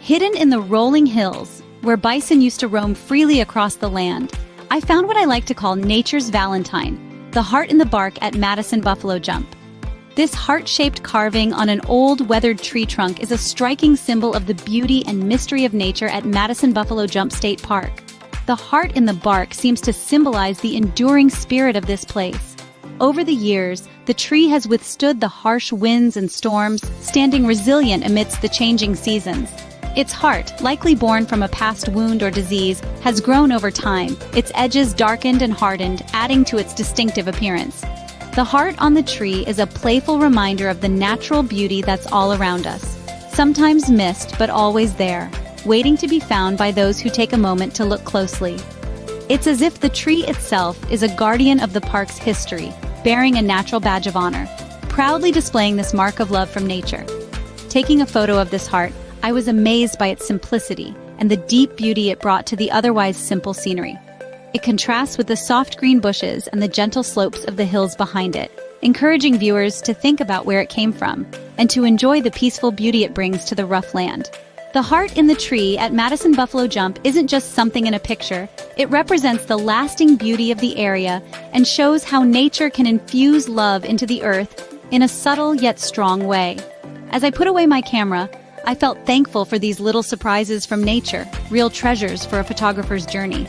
Hidden in the rolling hills, where bison used to roam freely across the land, I found what I like to call nature's Valentine, the heart in the bark at Madison Buffalo Jump. This heart-shaped carving on an old, weathered tree trunk is a striking symbol of the beauty and mystery of nature at Madison Buffalo Jump State Park. The heart in the bark seems to symbolize the enduring spirit of this place. Over the years, the tree has withstood the harsh winds and storms, standing resilient amidst the changing seasons. Its heart, likely born from a past wound or disease, has grown over time, its edges darkened and hardened, adding to its distinctive appearance. The heart on the tree is a playful reminder of the natural beauty that's all around us, sometimes missed but always there, waiting to be found by those who take a moment to look closely. It's as if the tree itself is a guardian of the park's history, bearing a natural badge of honor, proudly displaying this mark of love from nature. Taking a photo of this heart, I was amazed by its simplicity and the deep beauty it brought to the otherwise simple scenery. It contrasts with the soft green bushes and the gentle slopes of the hills behind it, encouraging viewers to think about where it came from and to enjoy the peaceful beauty it brings to the rough land. The heart in the tree at Madison Buffalo Jump isn't just something in a picture, it represents the lasting beauty of the area and shows how nature can infuse love into the earth in a subtle yet strong way. As I put away my camera, I felt thankful for these little surprises from nature, real treasures for a photographer's journey.